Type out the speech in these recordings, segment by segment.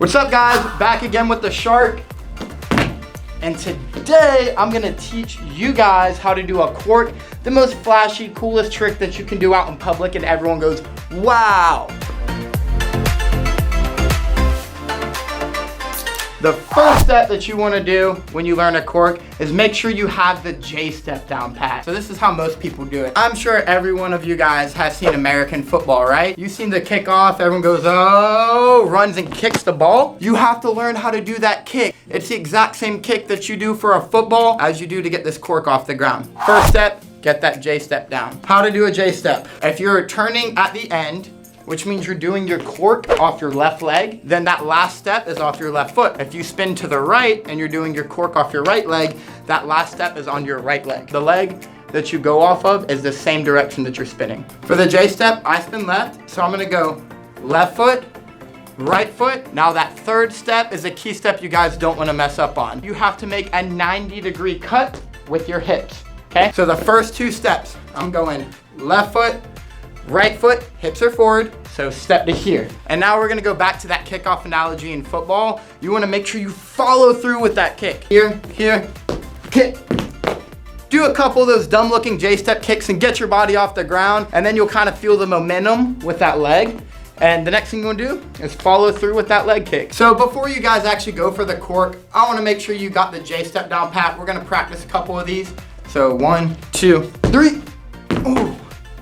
What's up guys, back again with the shark. And today I'm gonna teach you guys how to do a cork, the most flashy, coolest trick that you can do out in public and everyone goes, wow. The first step that you wanna do when you learn a cork is make sure you have the J step down pat. So this is how most people do it. I'm sure every one of you guys has seen American football, right? You've seen the kickoff, everyone goes, oh, runs and kicks the ball. You have to learn how to do that kick. It's the exact same kick that you do for a football as you do to get this cork off the ground. First step, get that J step down. How to do a J step. If you're turning at the end, which means you're doing your cork off your left leg, then that last step is off your left foot. If you spin to the right and you're doing your cork off your right leg, that last step is on your right leg. The leg that you go off of is the same direction that you're spinning. For the J step, I spin left, so I'm gonna go left foot, right foot. Now that third step is a key step you guys don't wanna mess up on. You have to make a 90-degree cut with your hips, okay? So the first two steps, I'm going left foot, right foot, hips are forward, so step to here. And now we're gonna go back to that kickoff analogy in football. You wanna make sure you follow through with that kick. Here, kick. Do a couple of those dumb looking J-step kicks and get your body off the ground, and then you'll kind of feel the momentum with that leg. And the next thing you wanna do is follow through with that leg kick. So before you guys actually go for the cork, I wanna make sure you got the J-step down pat. We're gonna practice a couple of these. So 1, 2, 3. Ooh.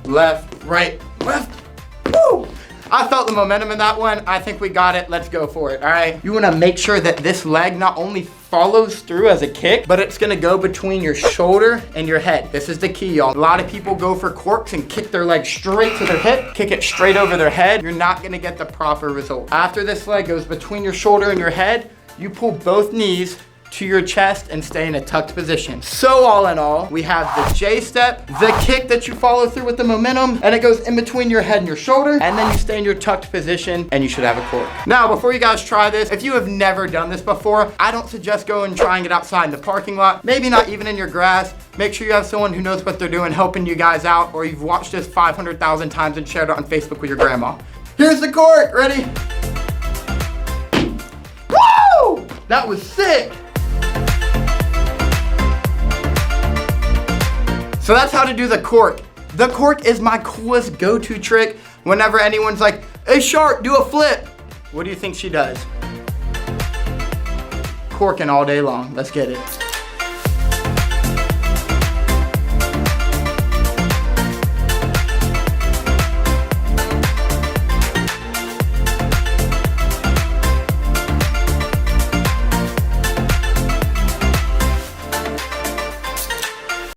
Left, right, left. Woo! I felt the momentum in that one. I think we got it. Let's go for it, all right? You wanna make sure that this leg not only follows through as a kick, but it's gonna go between your shoulder and your head. This is the key, y'all. A lot of people go for corks and kick their leg straight to their hip, kick it straight over their head. You're not gonna get the proper result. After this leg goes between your shoulder and your head, you pull both knees to your chest and stay in a tucked position. So all in all, we have the J step, the kick that you follow through with the momentum, and it goes in between your head and your shoulder, and then you stay in your tucked position and you should have a cork. Now, before you guys try this, if you have never done this before, I don't suggest going and trying it outside in the parking lot, maybe not even in your grass. Make sure you have someone who knows what they're doing helping you guys out, or you've watched this 500,000 times and shared it on Facebook with your grandma. Here's the cork, ready? Woo! That was sick. So that's how to do the cork. The cork is my coolest go-to trick whenever anyone's like, hey shark, do a flip. What do you think she does? Corking all day long, let's get it.